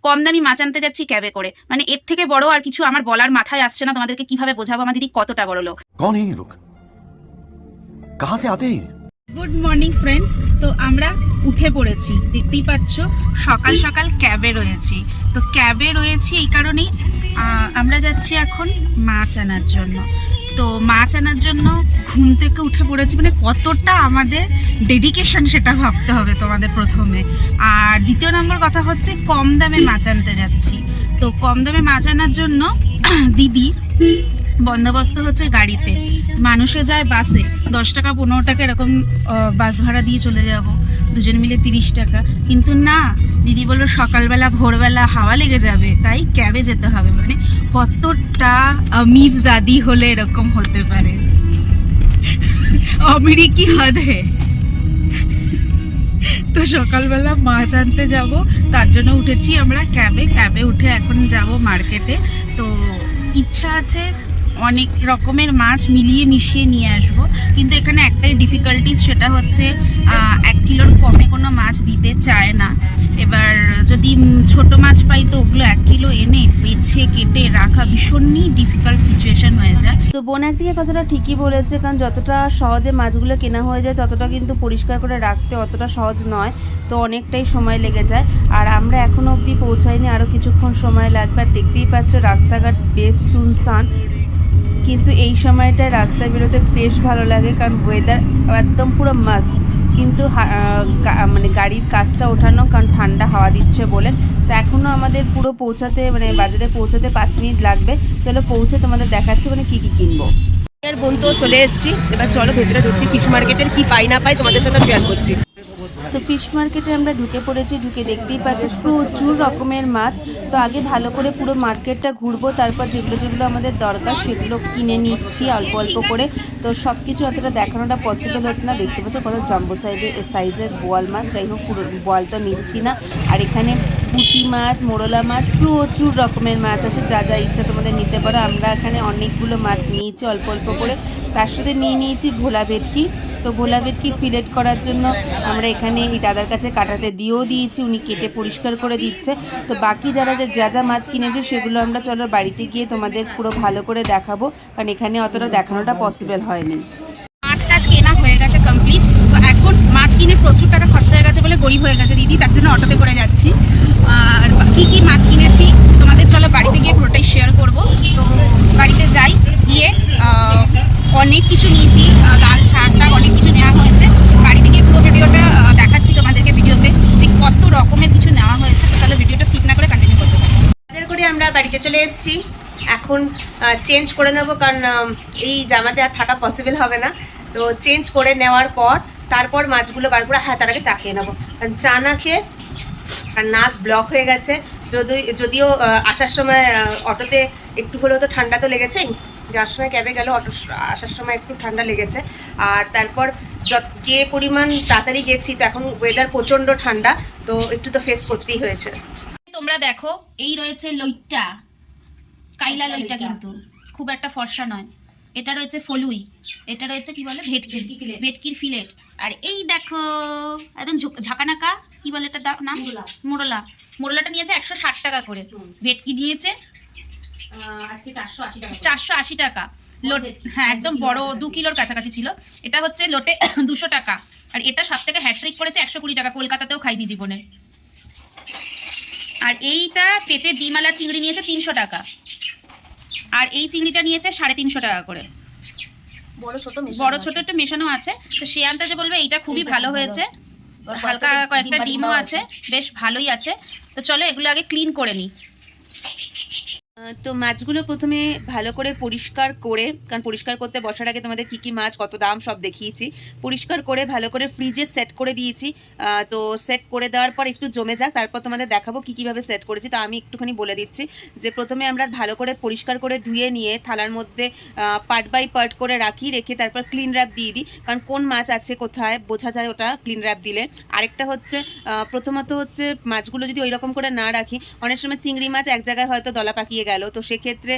কম দামি মাছ আনতে যাচ্ছি ক্যাবে করে। মানে এর থেকে বড় আর কিছু আমার বলার মাথায় আসছে না। তোমাদেরকে কিভাবে বোঝাবো আমার দিদি কতটা বড় লোক। कौन है ये लोग, कहाँ से आते हैं? Good morning friends. তো আমরা উঠে পড়েছি, দেখতেই পাচ্ছ সকাল সকাল ক্যাবে রয়েছি। তো ক্যাবে রয়েছি এই কারণেই আমরা যাচ্ছি এখন মাছ আনার জন্য। তো মাছ আনার জন্য ঘুম থেকে উঠে পড়েছি, মানে কতটা আমাদের ডেডিকেশন সেটা ভাবতে হবে তোমাদের প্রথমে। আর দ্বিতীয় নম্বর কথা হচ্ছে কম দামে মাছ আনতে যাচ্ছি। তো কম দামে মাছ আনার জন্য দিদির বন্দোবস্ত হচ্ছে গাড়িতে, মানুষে যায় বাসে 10 টাকা 15 টাকা এরকম বাস ভাড়া দিয়ে চলে যাব, দুজন মিলে 30 টাকা। কিন্তু না, দিদি বললো সকালবেলা ভোরবেলা হাওয়া লেগে যাবে, তাই ক্যাবে যেতে হবে। মানে কতটা আমির জাদি হলে এরকম হতে পারে, আমিরি কি হদে। তো সকালবেলা মাছ আনতে যাব, তার জন্য উঠেছি আমরা ক্যাবে উঠে এখন যাব মার্কেটে। তো ইচ্ছা আছে অনেক রকমের মাছ মিলিয়ে মিশিয়ে নিয়ে আসব, কিন্তু এখানে একটাই ডিফিকাল্টিস, সেটা হচ্ছে 1 কিলোর কমে কোনো মাছ দিতে চায় না। এবার যদি ছোট মাছ পাই তো ওগুলো 1 কিলো এনে বেছে কেটে রাখা ভীষণই ডিফিকাল্ট সিচুয়েশন হয়ে যায়। তো বোন একদিকে কথাটা ঠিকই বলেছে, কারণ যতটা সহজে মাছগুলো কেনা হয়ে যায় ততটা কিন্তু পরিষ্কার করে রাখতে অতটা সহজ নয়, তো অনেকটাই সময় লেগে যায়। আর আমরা এখনও অবধি পৌঁছাইনি, আরও কিছুক্ষণ সময় লাগবে। আর দেখতেই পাচ্ছ রাস্তাঘাট বেশ শুনশান, কিন্তু এই সময়টায় রাস্তায় বেরোতে বেশ ভালো লাগে, কারণ ওয়েদার একদম পুরো মাস্ট। কিন্তু মানে গাড়ির কাজটা ওঠানো, কারণ ঠান্ডা হাওয়া দিচ্ছে বলে। তো এখনও আমাদের পুরো পৌঁছাতে, মানে বাজারে পৌঁছাতে 5 মিনিট লাগবে। চলো পৌঁছে তোমাদের দেখাচ্ছি মানে কী কী কিনবো। আর বোন তো চলে এসেছি, এবার চলো ভেতরে ঢুকছি, ফিশ মার্কেটের কি পাই না পাই তোমাদের সাথে শেয়ার করছি। তো ফিশ মার্কেটে আমরা ঢুকে পড়েছি, ঢুকে দেখতেই পাচ্ছি প্রচুর রকমের মাছ। তো আগে ভালো করে পুরো মার্কেটটা ঘুরবো, তারপর যেগুলো যেগুলো আমাদের দরকার সেগুলো কিনে নিচ্ছি অল্প অল্প করে। তো সব কিছু অতটা দেখানোটা পসিবল হচ্ছে না, দেখতে পাচ্ছ কত জাম্বো সাইজের বোয়াল মাছ। যাই হোক পুরো বোয়ালটা নিচ্ছি না। আর এখানে পুঁটি মাছ, মোরলা মাছ, প্রচুর রকমের মাছ আছে, যা যা ইচ্ছা তোমাদের নিতে পারো। আমরা এখানে অনেকগুলো মাছ নিয়েছি অল্প অল্প করে। তার সাথে নিয়ে নিয়েছি ভোলা ভেটকি। তো ভোলা ভেটকি ফিলেট করার জন্য আমরা এখানে এই দাদার কাছে কাটাতে দিয়েও দিয়েছি, উনি কেটে পরিষ্কার করে দিচ্ছে। তো বাকি যারা যা যা মাছ কিনেছে সেগুলো আমরা চলো বাড়িতে গিয়ে তোমাদের পুরো ভালো করে দেখাবো, কারণ এখানে অতটা দেখানোটা পসিবল হয়নি। মাছ টাছ কেনা হয়ে গেছে কমপ্লিট। তো এখন মাছ কিনে প্রচুর টাকা খরচা হয়ে গেছে বলে গরিব হয়ে গেছে দিদি, তার জন্য অটোতে করে যাচ্ছি। আর কী কী মাছ কিনেছি তোমাদের চলো বাড়িতে গিয়ে পুরোটাই শেয়ার করব। তো বাড়িতে যাই, গিয়ে অনেক কিছু নিয়েছি, লাল শাক টাক অনেক কিছু নেওয়া হয়েছে। বাড়িতে গিয়ে পুরো ভিডিওটা দেখাচ্ছি তোমাদেরকে ভিডিওতে যে কত রকমের কিছু নেওয়া হয়েছে। তো তাহলে ভিডিওটা স্কিপ না করে কন্টিনিউ করতে পারি। বাজার করে আমরা বাড়িতে চলে এসেছি, এখন চেঞ্জ করে নেবো, কারণ এই জামাতে আর থাকা পসিবল হবে না। তো চেঞ্জ করে নেওয়ার পর তারপর মাছগুলো বার করে, হ্যাঁ তার আগে চা খেয়ে নেবো, কারণ চা না খেয়ে আর নাক ব্লক হয়ে গেছে। যদিও আসার সময় অটোতে একটু হলেও তো ঠান্ডা তো লেগেছেই, যাওয়ার সময় ক্যাবে গেল, অটো আসার সময় একটু ঠান্ডা লেগেছে। আর তারপর যে পরিমাণ তাড়াতাড়ি গেছি, তো এখন ওয়েদার প্রচণ্ড ঠান্ডা, তো একটু তো ফেস করতেই হয়েছে। তোমরা দেখো এই রয়েছে লইট্টা, কাইলা লইট্টা, কিন্তু খুব একটা ফর্সা নয়। এটা রয়েছে ফলুই, এটা রয়েছে কি বলে ভেটকির ফিলেট। আর এই দেখো একদম ঝাঁকানাকা কি বলে এটা নাম, মোরলাটা নিয়েছে 160 টাকা করে। ভেটকি নিয়েছে আজকে 480 টাকা লোট। হ্যাঁ একদম বড় 2 কিলোর কাছাকাছি ছিল। এটা হচ্ছে লোটে 200 টাকা। আর এটা সব থেকে হ্যাট্রিক করেছে 120 টাকা, কলকাতাতেও খাইনি জীবনে। আর এইটা পেটে ডিমালা চিংড়ি নিয়েছে 300 টাকা। আর এই চিংড়িটা নিয়েছে 350 টাকা করে। বড় ছোট একটু মেশানো আছে। তো সে আন্দাজে বলবে এইটা খুবই ভালো হয়েছে, হালকা কয়েকটা ডিমও আছে, বেশ ভালোই আছে। তো চলো এগুলো আগে ক্লিন করে নিই। তো মাছগুলো প্রথমে ভালো করে পরিষ্কার করে, কারণ পরিষ্কার করতে বসার আগে তোমাদের কী কী মাছ কত দাম সব দেখিয়েছি, পরিষ্কার করে ভালো করে ফ্রিজে সেট করে দিয়েছি। তো সেট করে দেওয়ার পর একটু জমে যাক, তারপর তোমাদের দেখাবো কীভাবে সেট করেছি। তো আমি একটুখানি বলে দিচ্ছি যে প্রথমে আমরা ভালো করে পরিষ্কার করে ধুয়ে নিয়ে থালার মধ্যে পার্ট বাই পার্ট করে রাখি, রেখে তারপর ক্লিন র্যাপ দিয়ে দিই, কারণ কোন মাছ আছে কোথায় বোঝা যায় ওটা ক্লিন র্যাপ দিলে। আরেকটা হচ্ছে প্রথমত হচ্ছে মাছগুলো যদি ওই রকম করে না রাখি, অনেক সময় চিংড়ি মাছ এক জায়গায় হয়তো দলা পাকিয়ে গেল, তো সেক্ষেত্রে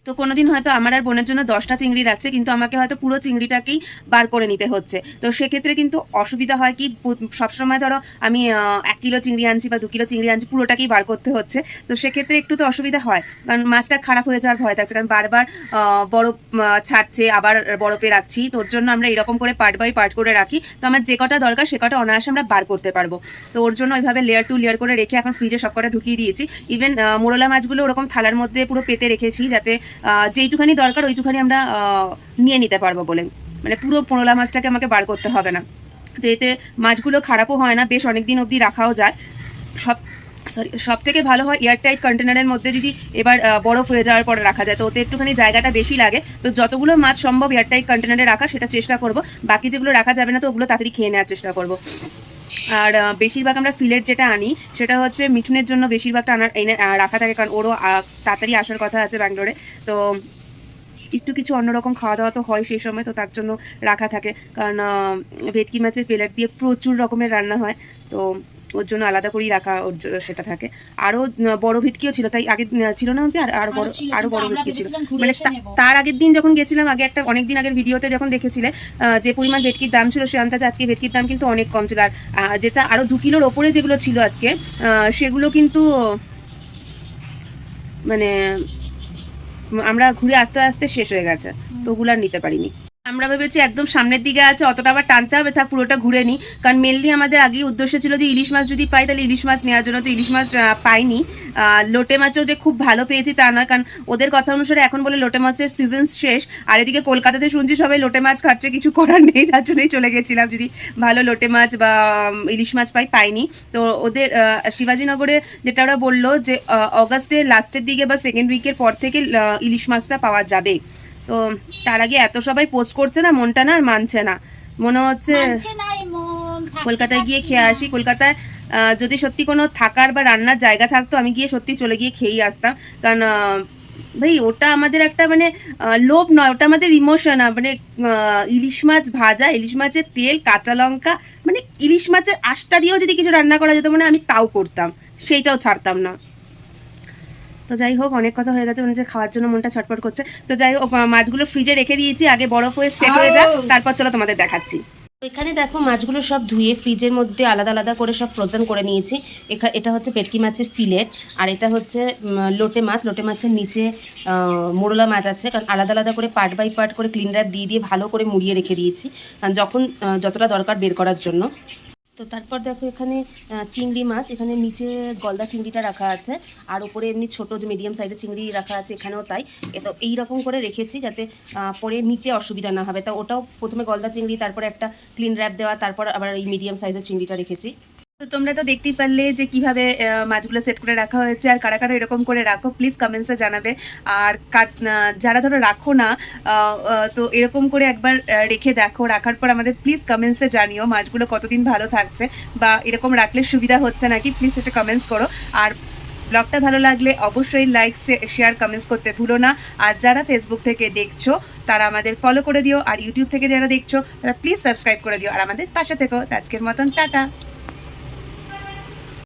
তো কোনোদিন হয়তো আমার আর বোনের জন্য 10টা চিংড়ি রাখছে, কিন্তু আমাকে হয়তো পুরো চিংড়িটাকেই বার করে নিতে হচ্ছে। তো সেক্ষেত্রে কিন্তু অসুবিধা হয় কি, সবসময় ধরো আমি 1 কিলো চিংড়ি আনছি বা 2 কিলো চিংড়ি আনছি, পুরোটাকেই বার করতে হচ্ছে। তো সেক্ষেত্রে একটু তো অসুবিধা হয়, কারণ মাছটা খারাপ হয়ে যাওয়ার ভয় থাকছে, কারণ বারবার বরফ ছাড়ছে, আবার বরফে রাখছি। তো ওর জন্য আমরা এরকম করে পার্ট বাই পার্ট করে রাখি। তো আমার যে কটা দরকার সে কটা অনায়াসে আমরা বার করতে পারবো। তো ওর জন্য ওইভাবে লেয়ার টু লেয়ার করে রেখে এখন ফ্রিজে সব কটা ঢুকিয়ে দিয়েছি। ইভেন মোরলা মাছগুলো ওরকম থালার মধ্যে পুরো পেতে রেখেছি, যাতে যেইটুখানি দরকার ওইটুখানি আমরা নিয়ে নিতে পারবো বলে, মানে পুরো পোড়লা মাছটাকে আমাকে বার করতে হবে না। তো এতে মাছগুলো খারাপও হয় না, বেশ অনেক দিন অবধি রাখাও যায়। সব থেকে ভালো হয় এয়ারটাইট কন্টেনারের মধ্যে যদি এবার বরফ হয়ে যাওয়ার পরে রাখা যায়, তো ওতে একটুখানি জায়গাটা বেশি লাগে। তো যতগুলো মাছ সম্ভব এয়ারটাইট কন্টেনারে রাখা সেটা চেষ্টা করব, বাকি যেগুলো রাখা যাবে না তো ওগুলো তাড়াতাড়ি খেয়ে নেওয়ার চেষ্টা করব। আর বেশিরভাগ আমরা ফিলেট যেটা আনি সেটা হচ্ছে মিঠুনের জন্য বেশিরভাগটা এনে রাখা থাকে, কারণ ওরও তাড়াতাড়ি আসার কথা আছে ব্যাঙ্গালোরে। তো একটু কিছু অন্যরকম খাওয়া দাওয়া তো হয় সেই সময়, তো তার জন্য রাখা থাকে। কারণ ভেটকি মাছের ফিলেট দিয়ে প্রচুর রকমের রান্না হয়, তো ওর জন্য আলাদা করেই রাখা সেটা থাকে। আরও বড় ভেটকিও ছিল, তাই আগে ছিল না আরও বড় ভেটকি ছিল। মানে তার আগের দিন যখন গেছিলাম, অনেক দিন আগের ভিডিওতে যখন দেখেছিলে যে পরিমাণ ভেটকির দাম ছিল, সে আন্দাজে আজকে ভেটকির দাম কিন্তু অনেক কম ছিল। আর যেটা আরও 2 কিলোর ওপরে যেগুলো ছিল আজকে, সেগুলো কিন্তু মানে আমরা ঘুরে আস্তে আস্তে শেষ হয়ে গেছে, তো ওগুলো আর নিতে পারিনি। আমরা ভেবেছি একদম সামনের দিকে আছে, অতটা আবার টানতে হবে, তা পুরোটা ঘুরে নিই। কারণ মেনলি আমাদের আগেই উদ্দেশ্য ছিল যে ইলিশ মাছ যদি পাই তাহলে ইলিশ মাছ নেওয়ার জন্য, তো ইলিশ মাছ পাইনি। লোটে মাছও যে খুব ভালো পেয়েছি তা নয়, কারণ ওদের কথা অনুসারে এখন বলে লোটে মাছের সিজন শেষ। আর এদিকে কলকাতাতে শুনছি সবাই লোটে মাছ খাচ্ছে, কিছু করার নেই, তার জন্যই চলে গেছিলাম যদি ভালো লোটে মাছ বা ইলিশ মাছ পাইনি। তো ওদের শিবাজীনগরে যেটা ওরা বললো যে অগাস্টের লাস্টের দিকে বা সেকেন্ড উইকের পর থেকে ইলিশ মাছটা পাওয়া যাবে। তো তার আগে এত সবাই পোস্ট করছে না, মনটা না আর মানছে না, মনে হচ্ছে কলকাতায় গিয়ে খেয়ে আসি। কলকাতায় যদি সত্যি কোনো থাকার বা রান্নার জায়গা থাকতো, আমি গিয়ে সত্যি চলে গিয়ে খেয়েই আসতাম। কারণ ভাই ওটা আমাদের একটা মানে লোভ নয়, ওটা আমাদের ইমোশন। মানে ইলিশ মাছ ভাজা, ইলিশ মাছের তেল, কাঁচা লঙ্কা, মানে ইলিশ মাছের আঁশটা দিয়েও যদি কিছু রান্না করা যেত মানে আমি তাও করতাম, সেইটাও ছাড়তাম না। তো যাই হোক, অনেক কথা হয়ে গেছে, মানে যে খাওয়ার জন্য মনটা ছটফট করছে। তো যাই হোক, মাছগুলো ফ্রিজে রেখে দিয়েছি, আগে বরফ হয়ে সেট হয়ে যাক, তারপর চলো তোমাদের দেখাচ্ছি। এখানে দেখো মাছগুলো সব ধুয়ে ফ্রিজের মধ্যে আলাদা আলাদা করে সব ফ্রোজেন করে নিয়েছি। এটা হচ্ছে ভেটকি মাছের ফিলেট, আর এটা হচ্ছে লোটে মাছ। লোটে মাছের নিচে মোরলা মাছ আছে, কারণ আলাদা আলাদা করে পার্ট বাই পার্ট করে ক্লিন র্যাপ দিয়ে ভালো করে মুড়িয়ে রেখে দিয়েছি, কারণ যখন যতটা দরকার বের করার জন্য। তো তারপর দেখো এখানে চিংড়ি মাছ, এখানে নিচে গলদা চিংড়িটা রাখা আছে, আর উপরে এমনি ছোটো যে মিডিয়াম সাইজের চিংড়ি রাখা আছে, এখানেও তাই। তো এইরকম করে রেখেছি যাতে পরে নিতে অসুবিধা না হবে। তা ওটাও প্রথমে গলদা চিংড়ি, তারপরে একটা ক্লিন র্যাপ দেওয়া, তারপর আবার এই মিডিয়াম সাইজের চিংড়িটা রেখেছি। তো তোমরা তো দেখতেই পারলে যে কিভাবে মাছগুলো সেট করে রাখা হয়েছে, আর কারা কারা এরকম করে রাখো প্লিজ কমেন্টসে জানাবে। আর যারা ধরো রাখো না, তো এরকম করে একবার রেখে দেখো, রাখার পর আমাদের প্লিজ কমেন্টসে জানিও মাছগুলো কতদিন ভালো থাকছে, বা এরকম রাখলে সুবিধা হচ্ছে নাকি, প্লিজ এটা কমেন্টস করো। আর ব্লগটা ভালো লাগলে অবশ্যই লাইক শেয়ার কমেন্টস করতে ভুলো না। আর যারা ফেসবুক থেকে দেখছো তারা আমাদের ফলো করে দিও, আর ইউটিউব থেকে যারা দেখছো তারা প্লিজ সাবস্ক্রাইব করে দিও, আর আমাদের পাশে থেকো। আজকের মতন টাটা।